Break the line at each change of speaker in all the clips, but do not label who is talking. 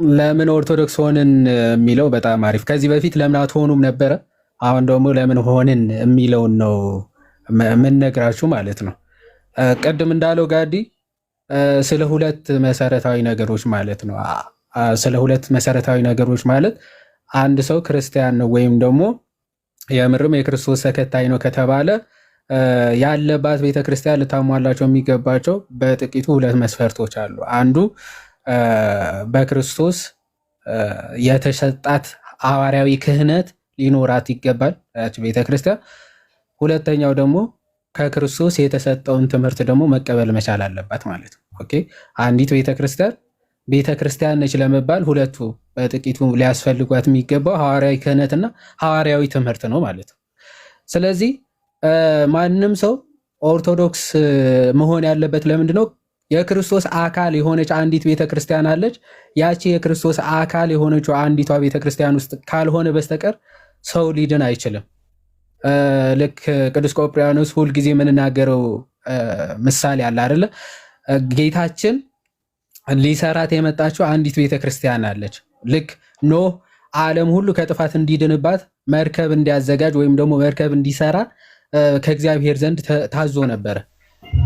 ለምን ኦርቶዶክስ ሆንን የሚለው በጣም አሪፍ። ከዚህ በፊት ለምን አትሆኑም ነበረ። አሁን ደግሞ ለምን ሆንን የሚለውን ነው የምንነግራችሁ ማለት ነው። ቅድም እንዳለው ጋዲ ስለ ሁለት መሰረታዊ ነገሮች ማለት ነው። ስለ ሁለት መሰረታዊ ነገሮች ማለት አንድ ሰው ክርስቲያን ነው ወይም ደግሞ የምርም የክርስቶስ ተከታይ ነው ከተባለ ያለባት ቤተክርስቲያን ልታሟላቸው የሚገባቸው በጥቂቱ ሁለት መስፈርቶች አሉ። አንዱ በክርስቶስ የተሰጣት ሐዋርያዊ ክህነት ሊኖራት ይገባል ያች ቤተክርስቲያን። ሁለተኛው ደግሞ ከክርስቶስ የተሰጠውን ትምህርት ደግሞ መቀበል መቻል አለባት ማለት ነው። ኦኬ አንዲት ቤተክርስቲያን ነች ለመባል ሁለቱ በጥቂቱ ሊያስፈልጓት የሚገባው ሐዋርያዊ ክህነትና ሐዋርያዊ ትምህርት ነው ማለት ነው። ስለዚህ ማንም ሰው ኦርቶዶክስ መሆን ያለበት ለምንድን ነው? የክርስቶስ አካል የሆነች አንዲት ቤተክርስቲያን አለች። ያቺ የክርስቶስ አካል የሆነችው አንዲቷ ቤተክርስቲያን ውስጥ ካልሆነ በስተቀር ሰው ሊድን አይችልም። ልክ ቅዱስ ቆጵርያኖስ ሁልጊዜ የምንናገረው ምሳሌ አለ አይደለ? ጌታችን ሊሰራት የመጣችው አንዲት ቤተክርስቲያን አለች። ልክ ኖህ ዓለም ሁሉ ከጥፋት እንዲድንባት መርከብ እንዲያዘጋጅ ወይም ደግሞ መርከብ እንዲሰራ ከእግዚአብሔር ዘንድ ታዞ ነበረ።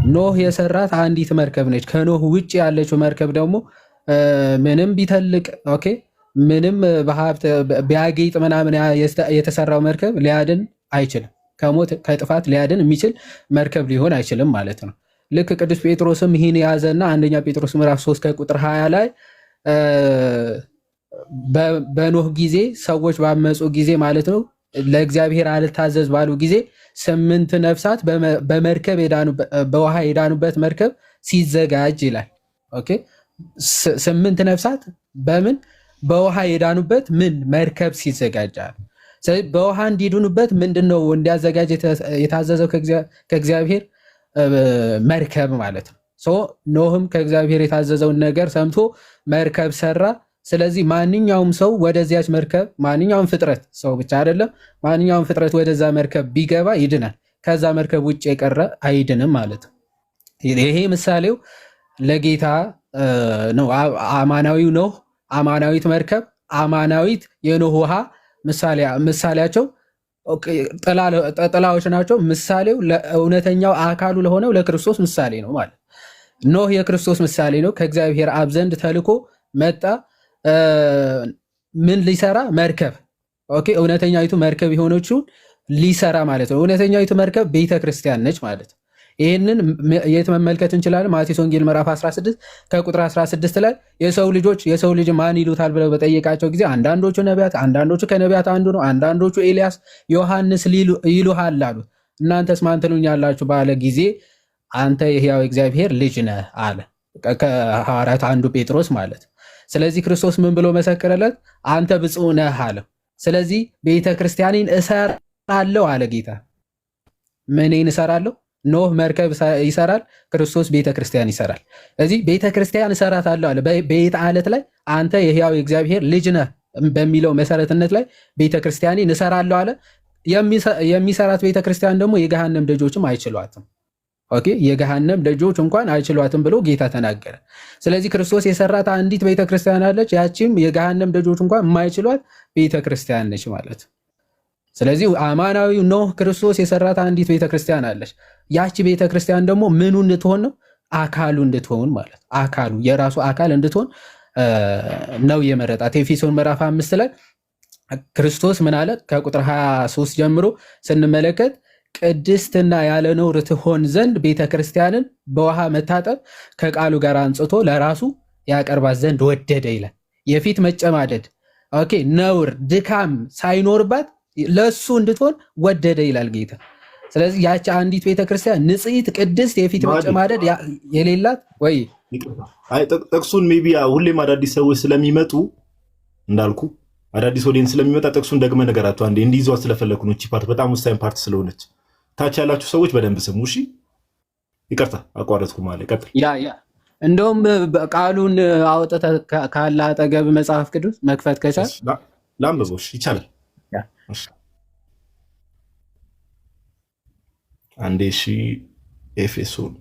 ኖህ የሰራት አንዲት መርከብ ነች። ከኖህ ውጭ ያለችው መርከብ ደግሞ ምንም ቢተልቅ ኦኬ ምንም በሀብት ቢያጌጥ ምናምን የተሰራው መርከብ ሊያድን አይችልም። ከሞት ከጥፋት ሊያድን የሚችል መርከብ ሊሆን አይችልም ማለት ነው። ልክ ቅዱስ ጴጥሮስም ይህን የያዘና አንደኛ ጴጥሮስ ምዕራፍ 3 ከቁጥር 20 ላይ በኖህ ጊዜ ሰዎች ባመፁ ጊዜ ማለት ነው ለእግዚአብሔር አልታዘዝ ባሉ ጊዜ 8 ነፍሳት በውሃ የዳኑበት መርከብ ሲዘጋጅ ይላል። ኦኬ 8 ነፍሳት በምን በውሃ የዳኑበት ምን መርከብ ሲዘጋጃል። ስለዚህ በውሃ እንዲድኑበት ምንድነው እንዲያዘጋጅ የታዘዘው ከእግዚአብሔር መርከብ ማለት ነው። ኖህም ከእግዚአብሔር የታዘዘውን ነገር ሰምቶ መርከብ ሰራ። ስለዚህ ማንኛውም ሰው ወደዚያች መርከብ ማንኛውም ፍጥረት ሰው ብቻ አይደለም፣ ማንኛውም ፍጥረት ወደዛ መርከብ ቢገባ ይድናል። ከዛ መርከብ ውጭ የቀረ አይድንም ማለት ነው። ይሄ ምሳሌው ለጌታ ነው። አማናዊው ኖህ፣ አማናዊት መርከብ፣ አማናዊት የኖህ ውሃ ምሳሌያቸው ጥላዎች ናቸው። ምሳሌው ለእውነተኛው አካሉ ለሆነው ለክርስቶስ ምሳሌ ነው ማለት። ኖህ የክርስቶስ ምሳሌ ነው። ከእግዚአብሔር አብ ዘንድ ተልኮ መጣ። ምን ሊሰራ? መርከብ። ኦኬ እውነተኛይቱ መርከብ የሆነችውን ሊሰራ ማለት ነው። እውነተኛይቱ መርከብ ቤተክርስቲያን ነች ማለት ነው። ይህንን የት መመልከት እንችላለን? ማቴዎስ ወንጌል ምዕራፍ 16 ከቁጥር 16 ላይ የሰው ልጅ ማን ይሉታል ብለው በጠየቃቸው ጊዜ አንዳንዶቹ ነቢያት፣ አንዳንዶቹ ከነቢያት አንዱ ነው፣ አንዳንዶቹ ኤልያስ፣ ዮሐንስ ይሉሃል አሉት። እናንተስ ማን ትሉኛላችሁ ባለ ጊዜ አንተ የሕያው እግዚአብሔር ልጅ ነህ አለ። ከሐዋርያት አንዱ ጴጥሮስ ማለት። ስለዚህ ክርስቶስ ምን ብሎ መሰከረለት? አንተ ብፁዕ ነህ አለ። ስለዚህ ቤተክርስቲያኔን እሰራለሁ አለ ጌታ። ምንን እሰራለሁ? ኖህ መርከብ ይሰራል፣ ክርስቶስ ቤተክርስቲያን ይሰራል። እዚህ ቤተክርስቲያን እሰራታለሁ አለ። በየት ዓለት ላይ? አንተ የሕያው እግዚአብሔር ልጅ ነህ በሚለው መሰረትነት ላይ ቤተክርስቲያኔን እሰራለሁ አለ። የሚሰራት ቤተክርስቲያን ደግሞ የገሃነም ደጆችም አይችሏትም። ኦኬ የገሃነም ደጆች እንኳን አይችሏትም ብሎ ጌታ ተናገረ። ስለዚህ ክርስቶስ የሰራት አንዲት ቤተክርስቲያን አለች። ያቺም የገሃነም ደጆች እንኳን የማይችሏት ቤተክርስቲያን ነች ማለት። ስለዚህ አማናዊው ኖህ ክርስቶስ የሰራት አንዲት ቤተክርስቲያን አለች። ያቺ ቤተክርስቲያን ደግሞ ምኑ እንድትሆን ነው? አካሉ እንድትሆን ማለት። አካሉ የራሱ አካል እንድትሆን ነው የመረጣት። ኤፌሶን ምዕራፍ 5 ላይ ክርስቶስ ምን አለ? ከቁጥር 23 ጀምሮ ስንመለከት ቅድስትና ያለ ነውር ትሆን ዘንድ ቤተክርስቲያንን በውሃ መታጠብ ከቃሉ ጋር አንጽቶ ለራሱ ያቀርባት ዘንድ ወደደ ይላል። የፊት መጨማደድ ኦኬ ነውር ድካም ሳይኖርባት ለሱ እንድትሆን ወደደ ይላል ጌታ። ስለዚህ ያቺ አንዲት ቤተክርስቲያን ንጽሕት ቅድስት የፊት መጨማደድ የሌላት ወይ
ጥቅሱን ሜይ ቢ ሁሌም አዳዲስ ሰዎች ስለሚመጡ እንዳልኩ አዳዲስ ኦዲየንስ ስለሚመጣ ጥቅሱን ደግመ ነገራቸው አንዴ እንዲይዟት ስለፈለኩ ነው። እቺ ፓርት በጣም ወሳኝ ፓርት ስለሆነች ታች ያላችሁ ሰዎች በደንብ ስሙ እሺ። ይቅርታ አቋረጥኩ ማለት ቀጥል።
እንደውም ቃሉን አውጥተህ ካለ አጠገብ መጽሐፍ ቅዱስ መክፈት ከቻል
ላንብቦሽ ይቻላል። አንዴ እሺ ኤፌሶን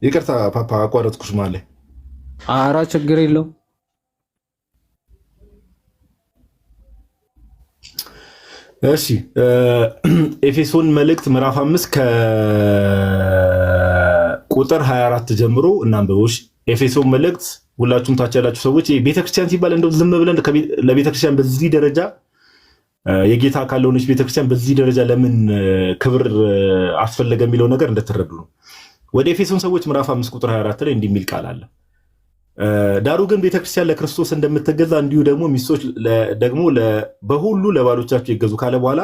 ይቅርታ ፓፓ አቋረጥኩሽ ማለት።
ኧረ ችግር የለውም።
እሺ ኤፌሶን መልእክት ምዕራፍ 5 ከቁጥር 24 ጀምሮ እናንብቦሽ። ኤፌሶን መልእክት ሁላችሁም ታች ያላችሁ ሰዎች ቤተክርስቲያን ሲባል እንደው ዝም ብለን ለቤተክርስቲያን በዚህ ደረጃ የጌታ አካል ለሆነች ቤተክርስቲያን በዚህ ደረጃ ለምን ክብር አስፈለገ የሚለው ነገር እንደተረዱ ነው። ወደ ኤፌሶን ሰዎች ምዕራፍ 5 ቁጥር 24 ላይ እንዲህ የሚል ቃል አለ። ዳሩ ግን ቤተክርስቲያን ለክርስቶስ እንደምትገዛ እንዲሁ ደግሞ ሚስቶች ደግሞ በሁሉ ለባሎቻቸው ይገዙ ካለ በኋላ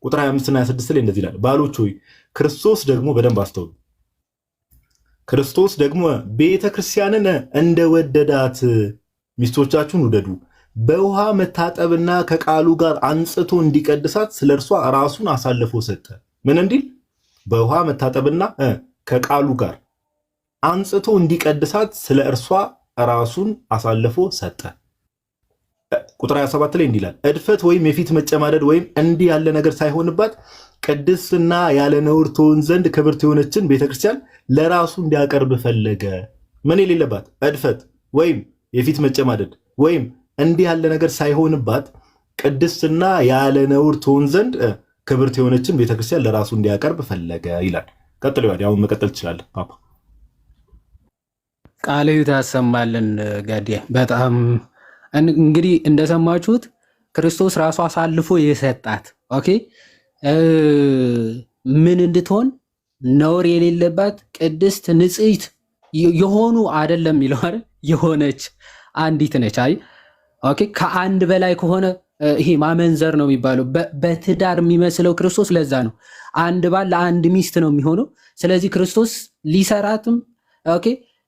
ቁጥር 25 እና 26 ላይ እንደዚህ ይላል። ባሎች ሆይ ክርስቶስ ደግሞ በደንብ አስተውሉ። ክርስቶስ ደግሞ ቤተክርስቲያንን እንደወደዳት ሚስቶቻችሁን ውደዱ፣ በውሃ መታጠብና ከቃሉ ጋር አንጽቶ እንዲቀድሳት ስለ እርሷ ራሱን አሳልፎ ሰጠ። ምን እንዲል? በውሃ መታጠብና ከቃሉ ጋር አንጽቶ እንዲቀድሳት ስለ እርሷ ራሱን አሳልፎ ሰጠ። ቁጥር 27 ላይ እንዲህ ይላል፣ እድፈት ወይም የፊት መጨማደድ ወይም እንዲህ ያለ ነገር ሳይሆንባት ቅድስትና ያለ ነውር ትሆን ዘንድ ክብርት የሆነችን ቤተክርስቲያን ለራሱ እንዲያቀርብ ፈለገ። ምን የሌለባት? እድፈት ወይም የፊት መጨማደድ ወይም እንዲህ ያለ ነገር ሳይሆንባት ቅድስትና ያለ ነውር ትሆን ዘንድ ክብርት የሆነችን ቤተክርስቲያን ለራሱ እንዲያቀርብ ፈለገ ይላል። ቀጥሎ አሁን መቀጠል ትችላለህ ፓፓ።
ቃልህ ታሰማልን ጋዴ። በጣም እንግዲህ እንደሰማችሁት ክርስቶስ ራሱ አሳልፎ የሰጣት ኦኬ ምን እንድትሆን ነውር የሌለባት ቅድስት ንጽሕት የሆኑ አይደለም የሚለው አይደል የሆነች አንዲት ነች። አይ ኦኬ ከአንድ በላይ ከሆነ ይሄ ማመንዘር ነው የሚባለው። በትዳር የሚመስለው ክርስቶስ ለዛ ነው አንድ ባል ለአንድ ሚስት ነው የሚሆነው። ስለዚህ ክርስቶስ ሊሰራትም ኦኬ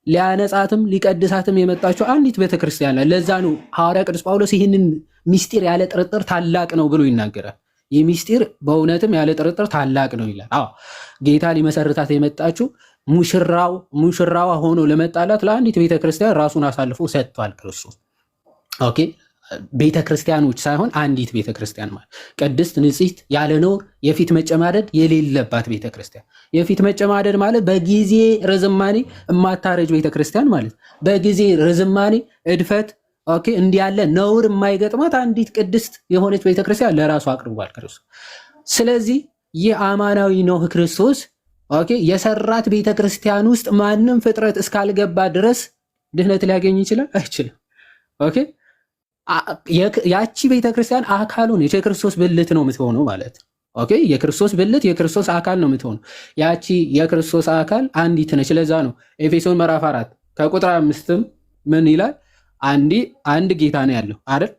ሊያነጻትም ሊቀድሳትም የመጣችው አንዲት ቤተክርስቲያን ላይ። ለዛ ነው ሐዋርያ ቅዱስ ጳውሎስ ይህንን ሚስጢር ያለ ጥርጥር ታላቅ ነው ብሎ ይናገራል። ይህ ሚስጢር በእውነትም ያለ ጥርጥር ታላቅ ነው ይላል። አዎ ጌታ ሊመሰርታት የመጣችው ሙሽራዋ ሆኖ ለመጣላት ለአንዲት ቤተክርስቲያን ራሱን አሳልፎ ሰጥቷል ክርስቶስ። ኦኬ ቤተክርስቲያኖች ሳይሆን አንዲት ቤተክርስቲያን ማለት ቅድስት ንጽሕት ያለ ነውር የፊት መጨማደድ የሌለባት ቤተክርስቲያን። የፊት መጨማደድ ማለት በጊዜ ርዝማኔ የማታረጅ ቤተክርስቲያን ማለት በጊዜ ርዝማኔ እድፈት ኦኬ እንዲህ ያለ ነውር የማይገጥማት አንዲት ቅድስት የሆነች ቤተክርስቲያን ለራሱ አቅርቧል ክርስቶስ። ስለዚህ ይህ አማናዊ ኖህ ክርስቶስ ኦኬ የሰራት ቤተክርስቲያን ውስጥ ማንም ፍጥረት እስካልገባ ድረስ ድህነት ሊያገኝ ይችላል? አይችልም። ኦኬ ያቺ ቤተክርስቲያን አካሉ ነች። የክርስቶስ ብልት ነው የምትሆነው ማለት ኦኬ የክርስቶስ ብልት የክርስቶስ አካል ነው የምትሆነው። ያቺ የክርስቶስ አካል አንዲት ነች። ለዛ ነው ኤፌሶን ምዕራፍ 4 ከቁጥር 5 ምን ይላል? አንድ ጌታ ነው ያለው አይደል?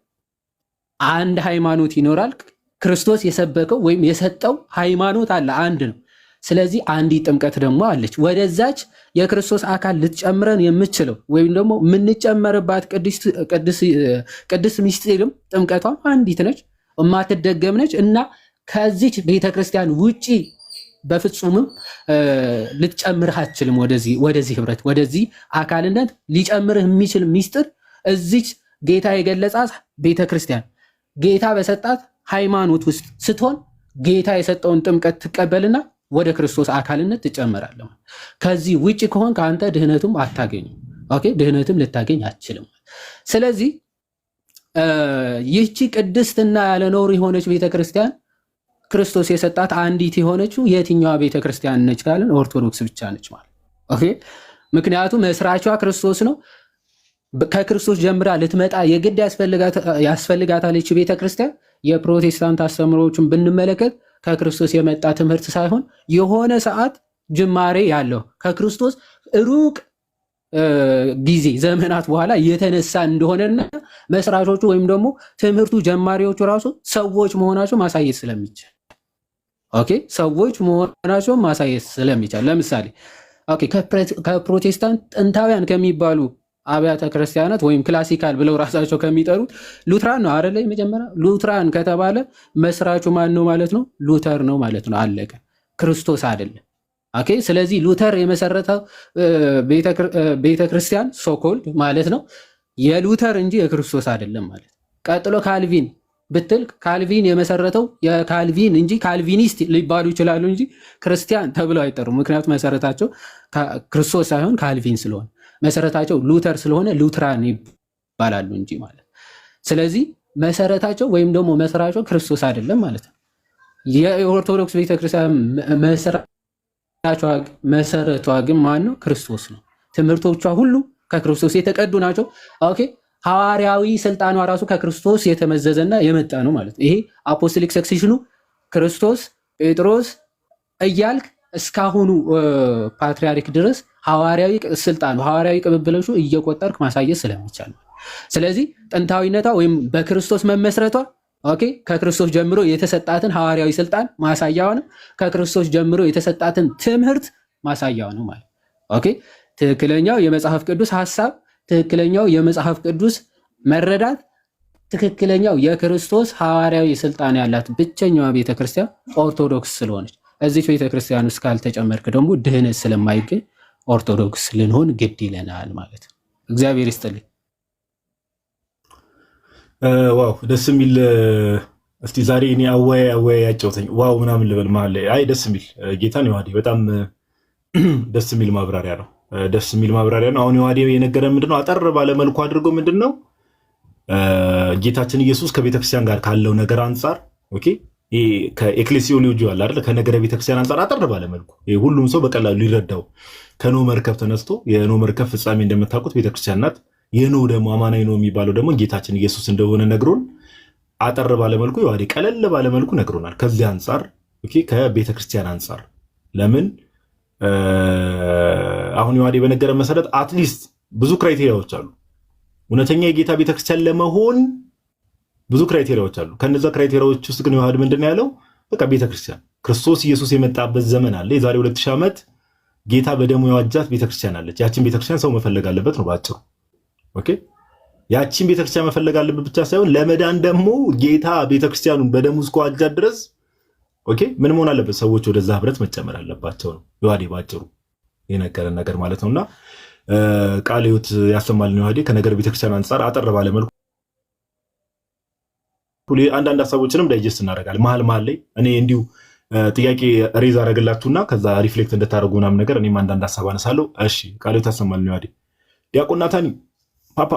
አንድ ሃይማኖት ይኖራል። ክርስቶስ የሰበከው ወይም የሰጠው ሃይማኖት አለ፣ አንድ ነው። ስለዚህ አንዲት ጥምቀት ደግሞ አለች። ወደዛች የክርስቶስ አካል ልትጨምረን የምችለው ወይም ደግሞ የምንጨመርባት ቅድስት ምስጢርም ጥምቀቷም አንዲት ነች፣ የማትደገም ነች እና ከዚች ቤተክርስቲያን ውጪ በፍጹምም ልትጨምርህ አትችልም። ወደዚህ ህብረት ወደዚህ አካልነት ሊጨምርህ የሚችል ምስጢር እዚች ጌታ የገለጻት ቤተክርስቲያን ጌታ በሰጣት ሃይማኖት ውስጥ ስትሆን ጌታ የሰጠውን ጥምቀት ትቀበልና ወደ ክርስቶስ አካልነት ትጨመራለህ። ከዚህ ውጪ ከሆን ከአንተ ድህነቱም አታገኝም። ኦኬ ድህነትም ልታገኝ አትችልም። ስለዚህ ይህቺ ቅድስትና ያለ ነውር የሆነች ቤተክርስቲያን ክርስቶስ የሰጣት አንዲት የሆነችው የትኛዋ ቤተክርስቲያን ነች ካለን ኦርቶዶክስ ብቻ ነች ማለት ኦኬ። ምክንያቱም መስራቿ ክርስቶስ ነው። ከክርስቶስ ጀምራ ልትመጣ የግድ ያስፈልጋታል ይህች ቤተክርስቲያን። የፕሮቴስታንት አስተምሮዎችን ብንመለከት ከክርስቶስ የመጣ ትምህርት ሳይሆን የሆነ ሰዓት ጅማሬ ያለው ከክርስቶስ ሩቅ ጊዜ ዘመናት በኋላ የተነሳ እንደሆነና መስራቾቹ ወይም ደግሞ ትምህርቱ ጀማሪዎቹ ራሱ ሰዎች መሆናቸው ማሳየት ስለሚቻል ኦኬ ሰዎች መሆናቸው ማሳየት ስለሚቻል ለምሳሌ ኦኬ ከፕሮቴስታንት ጥንታውያን ከሚባሉ አብያተ ክርስቲያናት ወይም ክላሲካል ብለው ራሳቸው ከሚጠሩት ሉትራን ነው አይደለ? መጀመሪያ ሉትራን ከተባለ መስራቹ ማን ነው ማለት ነው? ሉተር ነው ማለት ነው። አለቀ። ክርስቶስ አይደለም። ኦኬ ስለዚህ ሉተር የመሰረተው ቤተክርስቲያን ሶኮልድ ማለት ነው የሉተር እንጂ የክርስቶስ አይደለም ማለት። ቀጥሎ ካልቪን ብትል ካልቪን የመሰረተው የካልቪን እንጂ ካልቪኒስት ሊባሉ ይችላሉ እንጂ ክርስቲያን ተብለው አይጠሩም። ምክንያቱም መሰረታቸው ክርስቶስ ሳይሆን ካልቪን ስለሆነ መሰረታቸው ሉተር ስለሆነ ሉትራን ይባላሉ እንጂ ማለት። ስለዚህ መሰረታቸው ወይም ደግሞ መስራቸው ክርስቶስ አይደለም ማለት ነው። የኦርቶዶክስ ቤተክርስቲያን መሰረቷ ግን ማን ነው? ክርስቶስ ነው። ትምህርቶቿ ሁሉ ከክርስቶስ የተቀዱ ናቸው። ኦኬ ሐዋርያዊ ስልጣኗ ራሱ ከክርስቶስ የተመዘዘና የመጣ ነው ማለት ነው። ይሄ አፖስቶሊክ ሰክሴሽኑ ክርስቶስ፣ ጴጥሮስ እያልክ እስካሁኑ ፓትሪያርክ ድረስ ሐዋርያዊ ስልጣኑ ሐዋርያዊ ቅብብሎሹ እየቆጠርክ ማሳየት ስለሚቻል፣ ስለዚህ ጥንታዊነቷ ወይም በክርስቶስ መመስረቷ ኦኬ ከክርስቶስ ጀምሮ የተሰጣትን ሐዋርያዊ ስልጣን ማሳያዋ ነው። ከክርስቶስ ጀምሮ የተሰጣትን ትምህርት ማሳያዋ ነው ማለት ኦኬ። ትክክለኛው የመጽሐፍ ቅዱስ ሐሳብ፣ ትክክለኛው የመጽሐፍ ቅዱስ መረዳት፣ ትክክለኛው የክርስቶስ ሐዋርያዊ ስልጣን ያላት ብቸኛዋ ቤተክርስቲያን ኦርቶዶክስ ስለሆነች እዚች ቤተክርስቲያን ውስጥ ካልተጨመርክ ደግሞ ድህነት ስለማይገኝ ኦርቶዶክስ ልንሆን ግድ ይለናል ማለት ነው። እግዚአብሔር ይስጥልኝ።
ዋው ደስ የሚል እስቲ ዛሬ እኔ አወያይ ያጫውተኝ ዋው ምናምን ልበል መሀል ላይ አይ ደስ የሚል ጌታን ዮሐዴ በጣም ደስ የሚል ማብራሪያ ነው። ደስ የሚል ማብራሪያ ነው። አሁን ዮሐዴ የነገረን ምንድነው አጠር ባለመልኩ አድርጎ ምንድነው ጌታችን ኢየሱስ ከቤተክርስቲያን ጋር ካለው ነገር አንጻር ኦኬ ከኤክሌሲዮሎጂ አለ አይደል ከነገረ ቤተክርስቲያን አንጻር አጠር ባለመልኩ ሁሉም ሰው በቀላሉ ሊረዳው ከኖህ መርከብ ተነስቶ የኖህ መርከብ ፍጻሜ እንደምታውቁት ቤተክርስቲያን ናት። የኖህ ደግሞ አማናዊ ነው የሚባለው ደግሞ ጌታችን ኢየሱስ እንደሆነ ነግሮን አጠር ባለመልኩ ዮሐዴ ቀለል ባለመልኩ ነግሮናል። ከዚህ አንጻር ኦኬ ከቤተክርስቲያን አንጻር ለምን አሁን ዮሐዴ በነገረ መሰረት አትሊስት ብዙ ክራይቴሪያዎች አሉ። እውነተኛ የጌታ ቤተክርስቲያን ለመሆን ብዙ ክራይቴሪያዎች አሉ። ከነዛ ክራይቴሪያዎች ውስጥ ግን ዮሐዴ ምንድነው ያለው? በቃ ቤተክርስቲያን ክርስቶስ ኢየሱስ የመጣበት ዘመን አለ። የዛሬ 2000 ዓመት ጌታ በደሙ የዋጃት ቤተክርስቲያን አለች። ያችን ቤተክርስቲያን ሰው መፈለግ አለበት ነው ባጭሩ። ኦኬ ያችን ቤተክርስቲያን መፈለግ አለበት ብቻ ሳይሆን ለመዳን ደግሞ ጌታ ቤተክርስቲያኑን በደሙ እስከዋጃት ድረስ ኦኬ ምን መሆን አለበት? ሰዎች ወደዛ ህብረት መጨመር አለባቸው ነው ዮሐዴ ባጭሩ የነገረን ነገር ማለት ነውና ቃለ ሕይወት ያሰማልን ዮሐዴ ከነገር ቤተክርስቲያን አንጻር አጠር ባለ መልኩ አንዳንድ ሀሳቦችንም ዳይጀስት እናደርጋለን። መሀል ላይ እኔ እንዲሁ ጥያቄ ሬዝ አደረግላችሁና ከዛ ሪፍሌክት እንድታደርጉ ምናምን ነገር እኔም አንዳንድ ሀሳብ አነሳለሁ። እሺ ቃለ ሕይወት ያሰማልን ዮሐዴ። ዲያቆን ናታኒ ፓፓ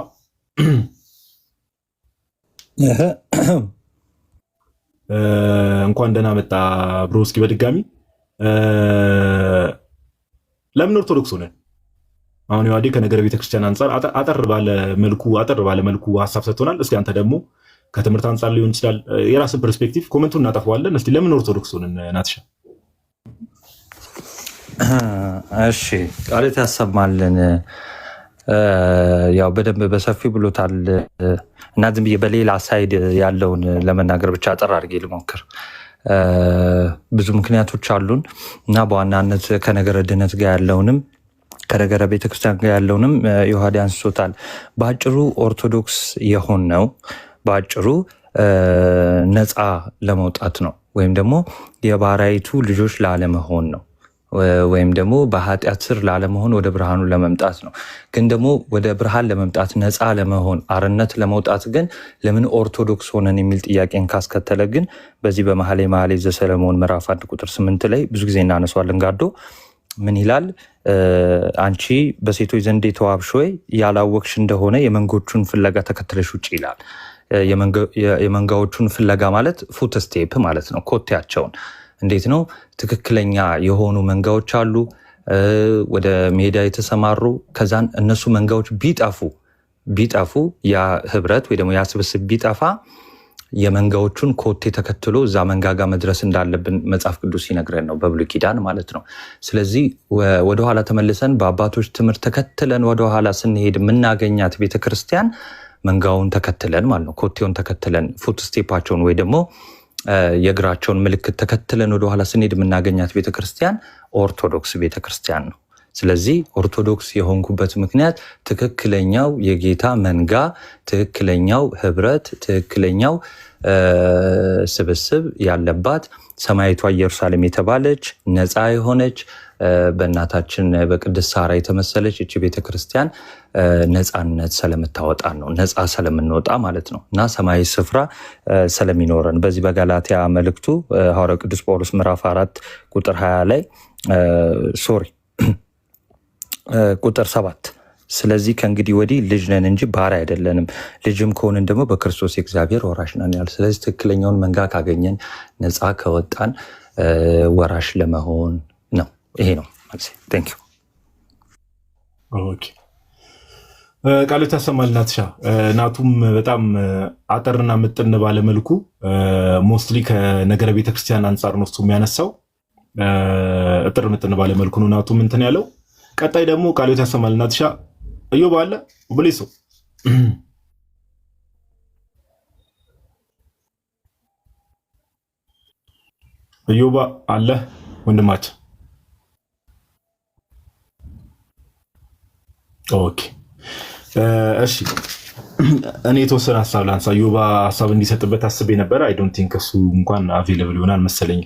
እንኳን ደህና መጣ ብሮ። እስኪ በድጋሚ ለምን ኦርቶዶክስ ሆነን? አሁን ዮሐዴ ከነገረ ቤተክርስቲያን አንጻር አጠር ባለ መልኩ ሀሳብ ሰጥቶናል። እስኪ አንተ ደግሞ ከትምህርት አንጻር ሊሆን ይችላል የራስን ፐርስፔክቲቭ ኮሜንቱን እናጠፋዋለን። እስቲ ለምን ኦርቶዶክስ ሆነን ናትሻ?
እሺ ቃል ሕይወት ያሰማልን። ያው በደንብ በሰፊው ብሎታል እና ዝም ብዬ በሌላ ሳይድ ያለውን ለመናገር ብቻ አጠር አድርጌ ልሞክር። ብዙ ምክንያቶች አሉን እና በዋናነት ከነገረ ድነት ጋር ያለውንም ከነገረ ቤተክርስቲያን ጋር ያለውንም ዮሐዴ አንስቶታል። በአጭሩ ኦርቶዶክስ የሆን ነው በአጭሩ ነፃ ለመውጣት ነው፣ ወይም ደግሞ የባሪያይቱ ልጆች ላለመሆን ነው፣ ወይም ደግሞ በኃጢአት ስር ላለመሆን ወደ ብርሃኑ ለመምጣት ነው። ግን ደግሞ ወደ ብርሃን ለመምጣት ነፃ ለመሆን አርነት ለመውጣት ግን ለምን ኦርቶዶክስ ሆነን የሚል ጥያቄን ካስከተለ ግን በዚህ በመኃልየ ዘሰሎሞን ምዕራፍ 1 ቁጥር 8 ላይ ብዙ ጊዜ እናነሷለን። ጋዶ ምን ይላል? አንቺ በሴቶች ዘንድ የተዋብሽ ሆይ ያላወቅሽ እንደሆነ የመንጎቹን ፍለጋ ተከትለሽ ውጭ ይላል። የመንጋዎቹን ፍለጋ ማለት ፉት ስቴፕ ማለት ነው። ኮቴያቸውን እንዴት ነው? ትክክለኛ የሆኑ መንጋዎች አሉ ወደ ሜዳ የተሰማሩ። ከዛን እነሱ መንጋዎች ቢጠፉ ያ ህብረት ወይ ደግሞ ያ ስብስብ ቢጠፋ የመንጋዎቹን ኮቴ ተከትሎ እዛ መንጋጋ መድረስ እንዳለብን መጽሐፍ ቅዱስ ይነግረን ነው፣ በብሉይ ኪዳን ማለት ነው። ስለዚህ ወደኋላ ተመልሰን በአባቶች ትምህርት ተከትለን ወደኋላ ስንሄድ የምናገኛት ቤተክርስቲያን መንጋውን ተከትለን ማለት ነው፣ ኮቴውን ተከትለን ፉት ስቴፓቸውን ወይ ደግሞ የእግራቸውን ምልክት ተከትለን ወደኋላ ስንሄድ የምናገኛት ቤተክርስቲያን ኦርቶዶክስ ቤተክርስቲያን ነው። ስለዚህ ኦርቶዶክስ የሆንኩበት ምክንያት ትክክለኛው የጌታ መንጋ፣ ትክክለኛው ህብረት፣ ትክክለኛው ስብስብ ያለባት ሰማያዊቷ ኢየሩሳሌም የተባለች ነፃ የሆነች በእናታችን በቅድስት ሳራ የተመሰለች እቺ ቤተክርስቲያን ነፃነት ስለምታወጣን ነው፣ ነፃ ስለምንወጣ ማለት ነው እና ሰማያዊ ስፍራ ስለሚኖረን በዚህ በጋላትያ መልእክቱ ሐዋርያው ቅዱስ ጳውሎስ ምዕራፍ 4 ቁጥር 20 ላይ ቁጥር 7 ስለዚህ ከእንግዲህ ወዲህ ልጅ ነን እንጂ ባሪያ አይደለንም። ልጅም ከሆንን ደግሞ በክርስቶስ የእግዚአብሔር ወራሽ ነን ያለ። ስለዚህ ትክክለኛውን መንጋ ካገኘን ነፃ ከወጣን ወራሽ ለመሆን ነው። ይሄ ነው መልሴ። ቴንክ ዩ።
ኦኬ ቃሎት ያሰማል ናትሻ። ናቱም በጣም አጠርና ምጥን ባለመልኩ ሞስትሊ ከነገረ ቤተክርስቲያን አንጻር ነው እሱ የሚያነሳው። እጥር ምጥን ባለመልኩ ነው ናቱም እንትን ያለው። ቀጣይ ደግሞ ቃሎት ያሰማል ናትሻ። እዮብ አለ ብሌሶ እዮብ አለ ወንድማችን። ኦኬ እሺ እኔ የተወሰነ ሀሳብ ላንሳ። ዮባ ሀሳብ እንዲሰጥበት አስቤ ነበር። አይ ዶንት ቲንክ እሱ እንኳን አቬለብል ይሆናል መሰለኝ።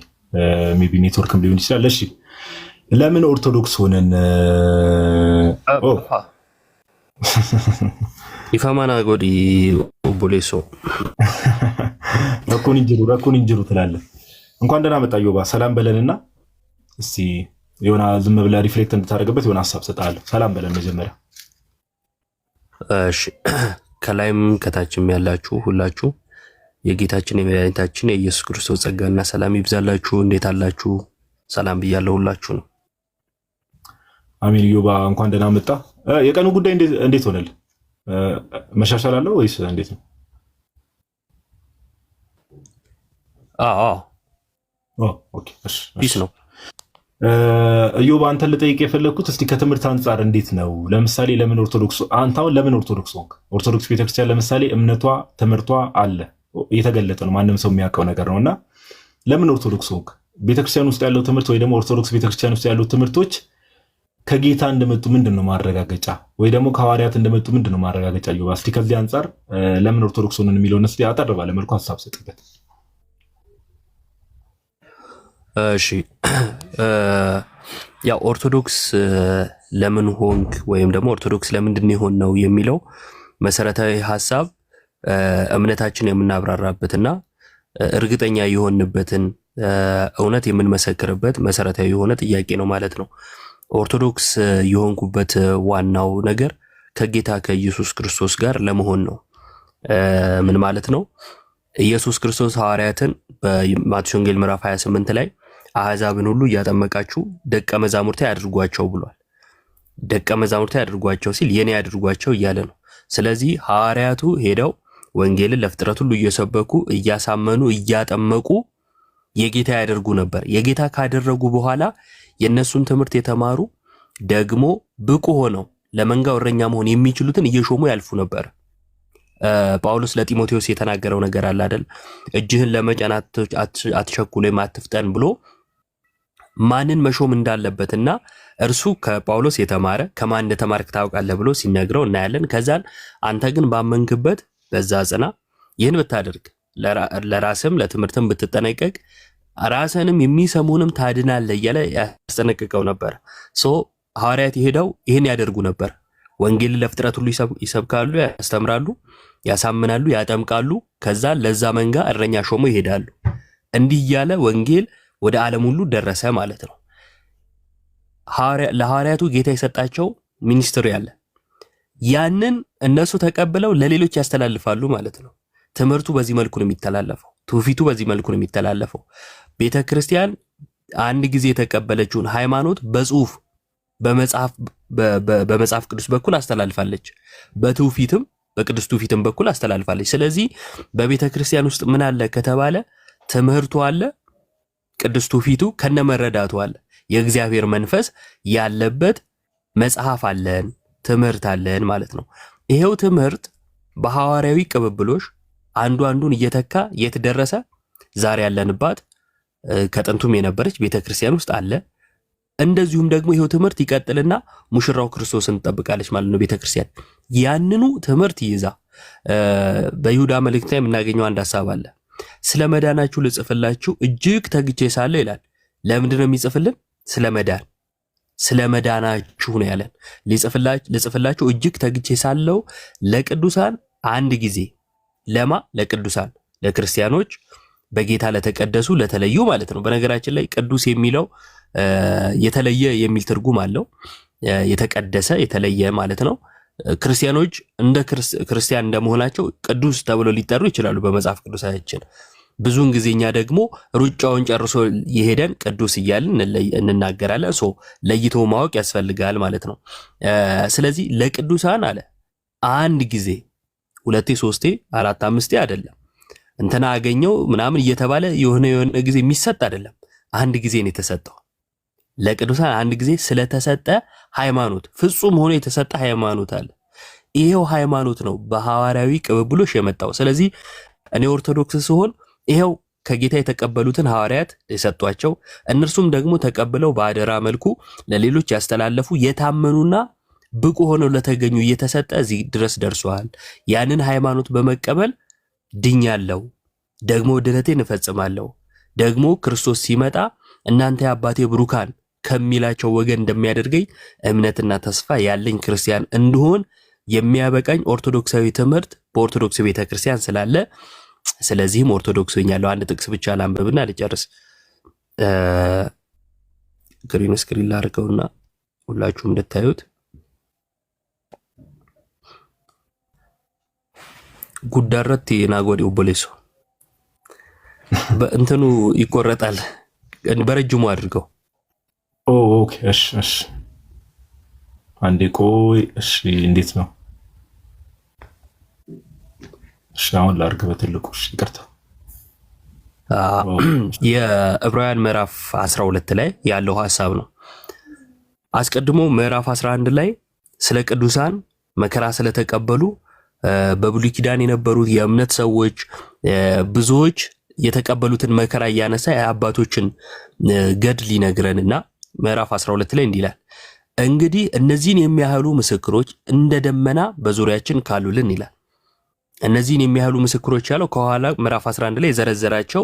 ሜይ ቢ ኔትወርክም ሊሆን ይችላል። እሺ ለምን ኦርቶዶክስ ሆነን
ኢፋማና ጎዲ ኦቦሌሶ
ረኩን እንጅሩ ትላለህ። እንኳን ደህና መጣ ዮባ። ሰላም በለንና እስቲ የሆነ ዝም ብለህ ሪፍሌክት እንድታደርግበት የሆነ ሀሳብ ሰጣለሁ። ሰላም በለን መጀመሪያ።
እሺ ከላይም ከታችም ያላችሁ ሁላችሁ የጌታችን የመድኃኒታችን የኢየሱስ ክርስቶስ ጸጋና ሰላም ይብዛላችሁ። እንዴት አላችሁ? ሰላም ብያለሁ ሁላችሁ ነው።
አሜን። ዮባ እንኳን ደህና መጣ። የቀኑ ጉዳይ እንዴት ሆነል? መሻሻል አለው ወይስ እንዴት ነው? ኦኬ እሺ ነው። እዮብ አንተን ልጠይቅ የፈለግኩት እስቲ ከትምህርት አንጻር እንዴት ነው? ለምሳሌ ለምን ኦርቶዶክስ አንተ አሁን ለምን ኦርቶዶክስ ሆንክ? ኦርቶዶክስ ቤተክርስቲያን ለምሳሌ እምነቷ ትምህርቷ አለ የተገለጠ ነው፣ ማንም ሰው የሚያውቀው ነገር ነው። እና ለምን ኦርቶዶክስ ሆንክ? ቤተክርስቲያን ውስጥ ያለው ትምህርት ወይ ደግሞ ኦርቶዶክስ ቤተክርስቲያን ውስጥ ያለው ትምህርቶች ከጌታ እንደመጡ ምንድን ነው ማረጋገጫ? ወይ ደግሞ ከሐዋርያት እንደመጡ ምንድን ነው ማረጋገጫ? እዮብ እስቲ ከዚህ አንጻር ለምን ኦርቶዶክስ ሆነን የሚለውን እስቲ አጠር ባለ መልኩ ሀሳብ ሰጥበት።
እሺ ያው ኦርቶዶክስ ለምን ሆንክ ወይም ደግሞ ኦርቶዶክስ ለምንድን ይሆን ነው የሚለው መሰረታዊ ሐሳብ እምነታችን የምናብራራበትና እርግጠኛ የሆንበትን እውነት የምንመሰክርበት መሰረታዊ የሆነ ጥያቄ ነው ማለት ነው። ኦርቶዶክስ የሆንኩበት ዋናው ነገር ከጌታ ከኢየሱስ ክርስቶስ ጋር ለመሆን ነው። ምን ማለት ነው? ኢየሱስ ክርስቶስ ሐዋርያትን በማቴዎስ ወንጌል ምዕራፍ 28 ላይ አሕዛብን ሁሉ እያጠመቃችሁ ደቀ መዛሙርቴ አድርጓቸው ብሏል። ደቀ መዛሙርቴ አድርጓቸው ሲል የኔ አድርጓቸው እያለ ነው። ስለዚህ ሐዋርያቱ ሄደው ወንጌልን ለፍጥረት ሁሉ እየሰበኩ እያሳመኑ እያጠመቁ የጌታ ያደርጉ ነበር። የጌታ ካደረጉ በኋላ የነሱን ትምህርት የተማሩ ደግሞ ብቁ ሆነው ለመንጋው እረኛ መሆን የሚችሉትን እየሾሙ ያልፉ ነበር። ጳውሎስ ለጢሞቴዎስ የተናገረው ነገር አለ አይደል? እጅህን ለመጫን አትቸኩል ወይም አትፍጠን ብሎ ማንን መሾም እንዳለበትና እርሱ ከጳውሎስ የተማረ ከማን እንደተማርክ ታውቃለህ ብሎ ሲነግረው እናያለን። ከዛን አንተ ግን ባመንክበት በዛ ጽና፣ ይህን ብታደርግ ለራስም ለትምህርትም ብትጠነቀቅ ራስንም የሚሰሙንም ታድናለህ እያለ ያስጠነቅቀው ነበር። ሐዋርያት ሄደው ይህን ያደርጉ ነበር። ወንጌል ለፍጥረት ሁሉ ይሰብካሉ፣ ያስተምራሉ፣ ያሳምናሉ፣ ያጠምቃሉ። ከዛ ለዛ መንጋ እረኛ ሾሞ ይሄዳሉ። እንዲህ እያለ ወንጌል ወደ ዓለም ሁሉ ደረሰ ማለት ነው። ለሐዋርያቱ ጌታ የሰጣቸው ሚኒስትሪ አለ። ያንን እነሱ ተቀብለው ለሌሎች ያስተላልፋሉ ማለት ነው። ትምህርቱ በዚህ መልኩ ነው የሚተላለፈው። ትውፊቱ በዚህ መልኩ ነው የሚተላለፈው። ቤተክርስቲያን አንድ ጊዜ የተቀበለችውን ሃይማኖት በጽሁፍ በመጽሐፍ ቅዱስ በኩል አስተላልፋለች። በትውፊትም በቅዱስ ትውፊትም በኩል አስተላልፋለች። ስለዚህ በቤተክርስቲያን ውስጥ ምን አለ ከተባለ ትምህርቱ አለ፣ ቅዱስ ትውፊቱ ከነመረዳቱ አለ። የእግዚአብሔር መንፈስ ያለበት መጽሐፍ አለን፣ ትምህርት አለን ማለት ነው። ይሄው ትምህርት በሐዋርያዊ ቅብብሎሽ አንዱ አንዱን እየተካ የት ደረሰ? ዛሬ ያለንባት ከጥንቱም የነበረች ቤተክርስቲያን ውስጥ አለ። እንደዚሁም ደግሞ ይሄው ትምህርት ይቀጥልና ሙሽራው ክርስቶስን ትጠብቃለች ማለት ነው ቤተክርስቲያን። ያንኑ ትምህርት ይዛ በይሁዳ መልእክት ላይ የምናገኘው አንድ ሐሳብ አለ። ስለ መዳናችሁ ልጽፍላችሁ እጅግ ተግቼ ሳለሁ ይላል። ለምንድን ነው የሚጽፍልን? ስለ መዳን፣ ስለ መዳናችሁ ነው ያለን። ልጽፍላችሁ እጅግ ተግቼ ሳለሁ ለቅዱሳን አንድ ጊዜ። ለማ? ለቅዱሳን፣ ለክርስቲያኖች፣ በጌታ ለተቀደሱ ለተለዩ ማለት ነው። በነገራችን ላይ ቅዱስ የሚለው የተለየ የሚል ትርጉም አለው። የተቀደሰ የተለየ ማለት ነው። ክርስቲያኖች እንደ ክርስቲያን እንደመሆናቸው ቅዱስ ተብለው ሊጠሩ ይችላሉ በመጽሐፍ ቅዱሳችን። ብዙውን ጊዜኛ ደግሞ ሩጫውን ጨርሶ የሄደን ቅዱስ እያልን እንናገራለን። ለይቶ ማወቅ ያስፈልጋል ማለት ነው። ስለዚህ ለቅዱሳን አለ አንድ ጊዜ ሁለቴ ሶስቴ አራት አምስቴ አይደለም እንትና አገኘው ምናምን እየተባለ የሆነ ጊዜ የሚሰጥ አይደለም። አንድ ጊዜ ነው የተሰጠው። ለቅዱሳን አንድ ጊዜ ስለተሰጠ ሃይማኖት ፍጹም ሆኖ የተሰጠ ሃይማኖት አለ። ይሄው ሃይማኖት ነው በሐዋርያዊ ቅብብሎሽ የመጣው። ስለዚህ እኔ ኦርቶዶክስ ስሆን ይሄው ከጌታ የተቀበሉትን ሐዋርያት የሰጧቸው እነርሱም ደግሞ ተቀብለው በአደራ መልኩ ለሌሎች ያስተላለፉ የታመኑና ብቁ ሆነው ለተገኙ እየተሰጠ እዚህ ድረስ ደርሷል። ያንን ሃይማኖት በመቀበል ድኛለሁ፣ ደግሞ ድነቴን እፈጽማለሁ፣ ደግሞ ክርስቶስ ሲመጣ እናንተ የአባቴ ብሩካን ከሚላቸው ወገን እንደሚያደርገኝ እምነትና ተስፋ ያለኝ ክርስቲያን እንድሆን የሚያበቃኝ ኦርቶዶክሳዊ ትምህርት በኦርቶዶክስ ቤተክርስቲያን ስላለ ስለዚህም ኦርቶዶክስ ሆኛለሁ። አንድ ጥቅስ ብቻ ላንብብና ልጨርስ። ግሪን ስክሪን ላድርገውና ሁላችሁም እንድታዩት። ጉዳረት ናጎዲ ኦቦሌሶ በእንትኑ ይቆረጣል፣ በረጅሙ አድርገው።
ኦኬ እሺ አንዴ ቆይ። እሺ እንዴት ነው? እሺ አሁን ላድርግ በትልቁ። እሺ ይቅርታ።
የዕብራውያን ምዕራፍ 12 ላይ ያለው ሐሳብ ነው። አስቀድሞ ምዕራፍ 11 ላይ ስለ ቅዱሳን መከራ ስለተቀበሉ በብሉይ ኪዳን የነበሩት የእምነት ሰዎች ብዙዎች የተቀበሉትን መከራ እያነሳ የአባቶችን ገድል ይነግረንና ምዕራፍ 12 ላይ እንዲህ ይላል፣ እንግዲህ እነዚህን የሚያህሉ ምስክሮች እንደ ደመና በዙሪያችን ካሉልን ይላል። እነዚህን የሚያህሉ ምስክሮች ያለው ከኋላ ምዕራፍ 11 ላይ የዘረዘራቸው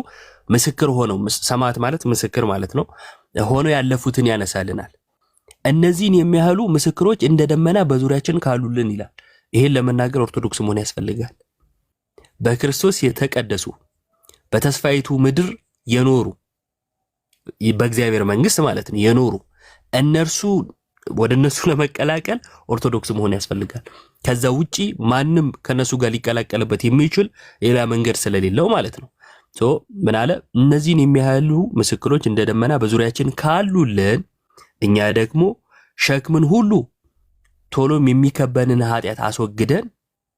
ምስክር ሆነው፣ ሰማዕት ማለት ምስክር ማለት ነው፣ ሆነው ያለፉትን ያነሳልናል። እነዚህን የሚያህሉ ምስክሮች እንደ ደመና በዙሪያችን ካሉልን ይላል። ይሄን ለመናገር ኦርቶዶክስ መሆን ያስፈልጋል። በክርስቶስ የተቀደሱ በተስፋይቱ ምድር የኖሩ በእግዚአብሔር መንግስት ማለት ነው የኖሩ እነርሱ ወደ እነሱ ለመቀላቀል ኦርቶዶክስ መሆን ያስፈልጋል። ከዛ ውጪ ማንም ከነሱ ጋር ሊቀላቀልበት የሚችል ሌላ መንገድ ስለሌለው ማለት ነው። ምን አለ? እነዚህን የሚያህሉ ምስክሮች እንደ ደመና በዙሪያችን ካሉልን እኛ ደግሞ ሸክምን ሁሉ ቶሎም የሚከበንን ኃጢአት አስወግደን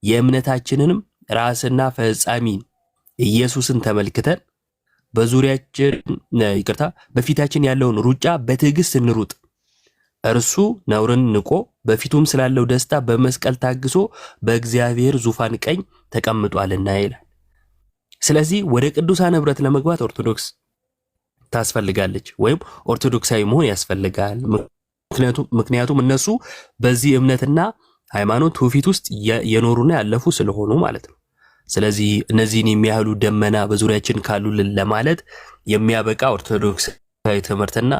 የእምነታችንንም ራስና ፈጻሚን ኢየሱስን ተመልክተን በፊታችን ያለውን ሩጫ በትዕግስት እንሩጥ። እርሱ ነውርን ንቆ በፊቱም ስላለው ደስታ በመስቀል ታግሶ በእግዚአብሔር ዙፋን ቀኝ ተቀምጧልና ይላል። ስለዚህ ወደ ቅዱሳን ህብረት ለመግባት ኦርቶዶክስ ታስፈልጋለች፣ ወይም ኦርቶዶክሳዊ መሆን ያስፈልጋል። ምክንያቱም እነሱ በዚህ እምነትና ሃይማኖት ትውፊት ውስጥ የኖሩና ያለፉ ስለሆኑ ማለት ነው። ስለዚህ እነዚህን የሚያህሉ ደመና በዙሪያችን ካሉልን ለማለት የሚያበቃ ኦርቶዶክሳዊ ትምህርትና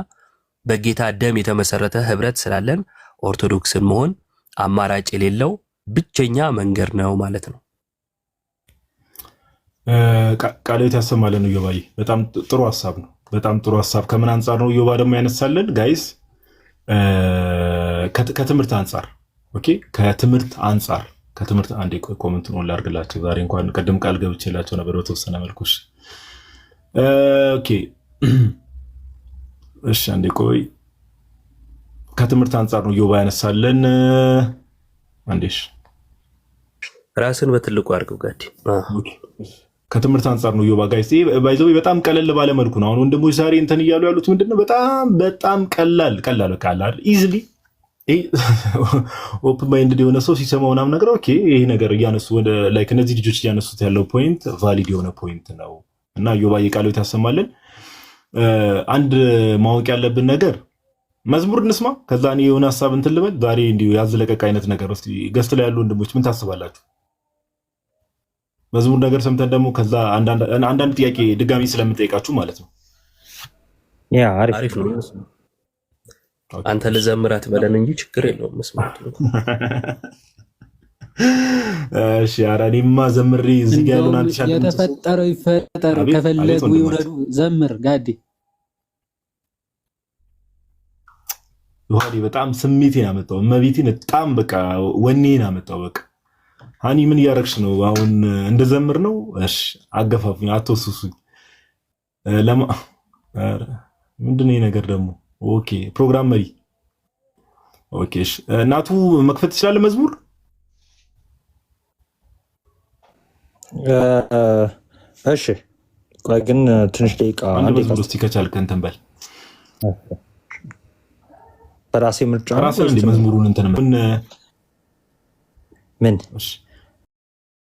በጌታ ደም የተመሰረተ ህብረት ስላለን ኦርቶዶክስን መሆን አማራጭ የሌለው ብቸኛ መንገድ ነው ማለት ነው።
ቃልዮት ያሰማልን ዮባይ። በጣም ጥሩ ሐሳብ ነው። በጣም ጥሩ ሐሳብ። ከምን አንጻር ነው ዮባ ደግሞ ያነሳልን ጋይስ? ከትምህርት አንጻር ኦኬ። ከትምህርት አንዴ ኮሜንት ነው ላድርግላችሁ። ዛሬ እንኳን ቀደም ቃል ገብቼላችሁ ነበር በተወሰነ መልኩ። ኦኬ እሺ አንዴ ቆይ። ከትምህርት አንጻር ነው ዮባ ያነሳልን። አንዴሽ
ራስን በትልቁ አድርገው ጋዲ።
ከትምህርት አንጻር ነው ዮባ ጋይስ። ባይዘው በጣም ቀለል ባለ መልኩ ነው አሁን ወንድሞች ዛሬ እንትን እያሉ ያሉት ምንድነው? በጣም ቀላል ካላል ኢዚሊ ኦፕን ማይንድድ የሆነ ሰው ሲሰማው ምናምን ነገር ኦኬ ይሄ ነገር እያነሱ ወደ ላይክ እነዚህ ልጆች እያነሱት ያለው ፖይንት ቫሊድ የሆነ ፖይንት ነው እና ዮባ የቃልዮት ያሰማልን። አንድ ማወቅ ያለብን ነገር መዝሙር እንስማ፣ ከዛ እኔ የሆነ ሐሳብ እንትን ልበል። ዛሬ እንዲሁ ያዝለቀቅ አይነት ነገር እስቲ ገስት ላይ ያሉ ወንድሞች ምን ታስባላችሁ? መዝሙር ነገር ሰምተን ደግሞ ከዛ አንዳንድ ጥያቄ ድጋሚ ስለምጠይቃችሁ ማለት ነው።
ያ አሪፍ ነው።
አንተ ልዘምራት በለን እንጂ ችግር የለውም መስማት።
እሺ ኧረ እኔማ ዘምሬ እዚህ ጋር ያሉን አንድ ሻት
የተፈጠረው ይፈጠር፣ ከፈለጉ ይውረዱ። ዘምር ጋዲ።
ዮሐዴ በጣም ስሜቴን አመጣው። እመቤቴን በጣም በቃ ወኔን አመጣው። በቃ ሃኒ ምን እያረግሽ ነው? አሁን እንደዘምር ነው? እሺ አገፋፉኝ፣ አትወስሱኝ። ምንድን ነው ነገር ደግሞ? ኦኬ ፕሮግራም መሪ ኦኬ። እሺ እናቱ መክፈት ትችላለህ መዝሙር?
እሺ ቆይ ግን ትንሽ ደቂቃ
አንድ መዝሙር እስቲ ከቻልክ እንትን በል።
በራሴ ምርጫ
ራስህ እንደ መዝሙሩን እንትን
ምን
እሺ